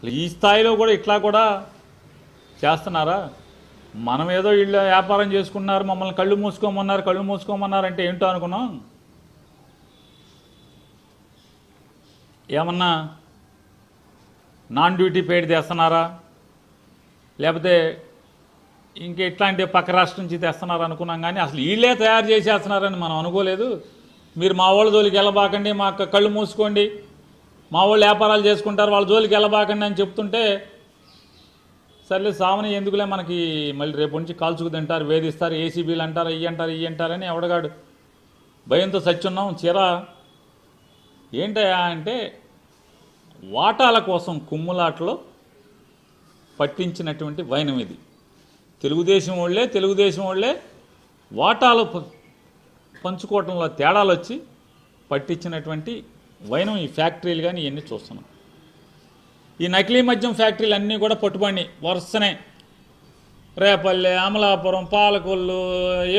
ఈ స్థాయిలో కూడా ఇట్లా కూడా చేస్తున్నారా? మనం ఏదో వీళ్ళు వ్యాపారం చేసుకున్నారు, మమ్మల్ని కళ్ళు మూసుకోమన్నారు అంటే ఏంటో అనుకున్నాం. ఏమన్నా నాన్ డ్యూటీ పెయిడ్ తెస్తున్నారా, లేకపోతే ఇంక ఇట్లాంటి పక్క రాష్ట్రం నుంచి తెస్తున్నారు అనుకున్నాం. కానీ అసలు వీళ్ళే తయారు చేసేస్తున్నారని మనం అనుకోలేదు. మీరు మా వాళ్ళ జోలికి వెళ్ళబాకండి, మా కళ్ళు మూసుకోండి, మా వాళ్ళు వ్యాపారాలు చేసుకుంటారు, వాళ్ళ జోలికి వెళ్ళబాకండి అని చెప్తుంటే, సర్లే సావని ఎందుకులే మనకి మళ్ళీ రేపు నుంచి కాల్చుకు తింటారు, వేధిస్తారు, ఏసీబీలు అంటారు, ఇవి అంటారని ఎవడగాడు భయంతో సచ్చున్నాం. ఏంటయా అంటే వాటాల కోసం కుమ్ములాటలో పట్టించినటువంటి వైనం ఇది. తెలుగుదేశం వాళ్ళే వాటాలు పంచుకోవటంలో తేడాలు వచ్చి పట్టించినటువంటి వైనం ఈ ఫ్యాక్టరీలు కానీ ఇవన్నీ చూస్తున్నాం. ఈ నకిలీ మద్యం ఫ్యాక్టరీలు అన్నీ కూడా పట్టుబడి వరుసనే రేపల్లె, అమలాపురం, పాలకొల్లు,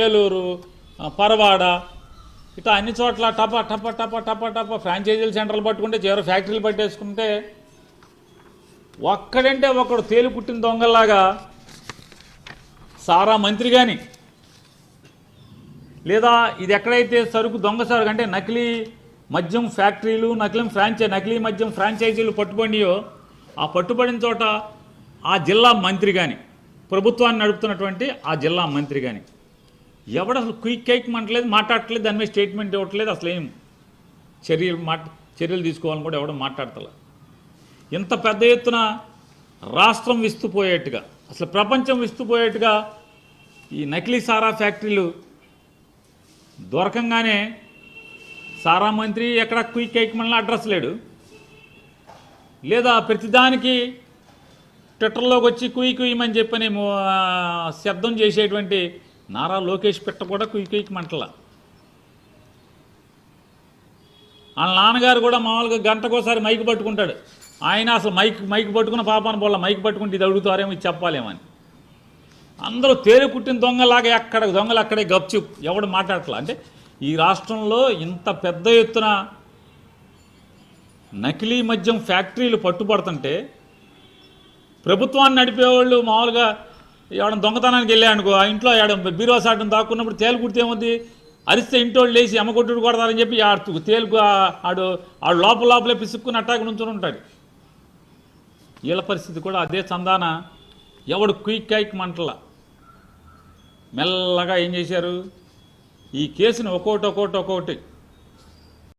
ఏలూరు, పరవాడ ఇట్లా అన్ని చోట్ల టప ఫ్రాంచైజీల సెంటర్లు పట్టుకుంటే చివరి ఫ్యాక్టరీలు పట్టేసుకుంటే ఒక్కడంటే ఒకడు తేలు పుట్టిన దొంగల్లాగా సారా మంత్రి కానీ, లేదా ఇది ఎక్కడైతే సరుకు దొంగ సరుకు అంటే నకిలీ మద్యం ఫ్యాక్టరీలు, నకిలీ మద్యం ఫ్రాంచైజీలు పట్టుబడియో ఆ పట్టుబడిన చోట ఆ జిల్లా మంత్రి కానీ, ప్రభుత్వాన్ని నడుపుతున్నటువంటి ఆ జిల్లా మంత్రి కానీ ఎవడు అసలు క్విక్ కేక్ మాట్లాడట్లేదు, దాని మీద స్టేట్మెంట్ ఇవ్వట్లేదు, అసలు ఏం చర్యలు తీసుకోవాలని కూడా ఎవడో మాట్లాడతలే. ఇంత పెద్ద ఎత్తున రాష్ట్రం విస్తుపోయేట్టుగా, అసలు ప్రపంచం విస్తుపోయేట్టుగా ఈ నకిలీ సారా ఫ్యాక్టరీలు దొరకంగానే సారా మంత్రి ఎక్కడ క్విక్ కేక్ అడ్రస్ లేడు, లేదా ప్రతిదానికి ట్విట్టర్లోకి వచ్చి కుయ్యమని చెప్పని శబ్దం చేసేటువంటి నారా లోకేష్ పెట్ట కూడా కుయ్యమంటలా. వాళ్ళ నాన్నగారు కూడా మామూలుగా గంటకోసారి మైక్ పట్టుకుంటాడు. ఆయన అసలు మైక్ పట్టుకున్న పాపాన పోల మైక్ పట్టుకుంటే ఇది అడుగుతారేమో, ఇది చెప్పాలేమని. అందరూ తేలు కుట్టిన దొంగలాగా దొంగలు అక్కడే గప్చిప్, ఎవడు మాట్లాడట్లా. అంటే ఈ రాష్ట్రంలో ఇంత పెద్ద ఎత్తున నకిలీ మద్యం ఫ్యాక్టరీలు పట్టుబడుతుంటే ప్రభుత్వాన్ని నడిపేవాళ్ళు మామూలుగా ఎవడన్నా దొంగతనానికి వెళ్ళాయనుకో, ఆ ఇంట్లో బీరో సాటం దాక్కున్నప్పుడు తేలు కుడితే ఏముంది, అరిస్తే ఇంటోళ్ళు లేచి ఎమ్మకొట్టుడు కొడతారని చెప్పి తేలుకు ఆడు లోపలే పిసుక్కుని అట్టాకి నుంచుని ఉంటాడు. వీళ్ళ పరిస్థితి కూడా అదే చందాన ఎవడు క్విక్ కేక్ మంటల మెల్లగా ఏం చేశారు, ఈ కేసుని ఒక్కొక్కటి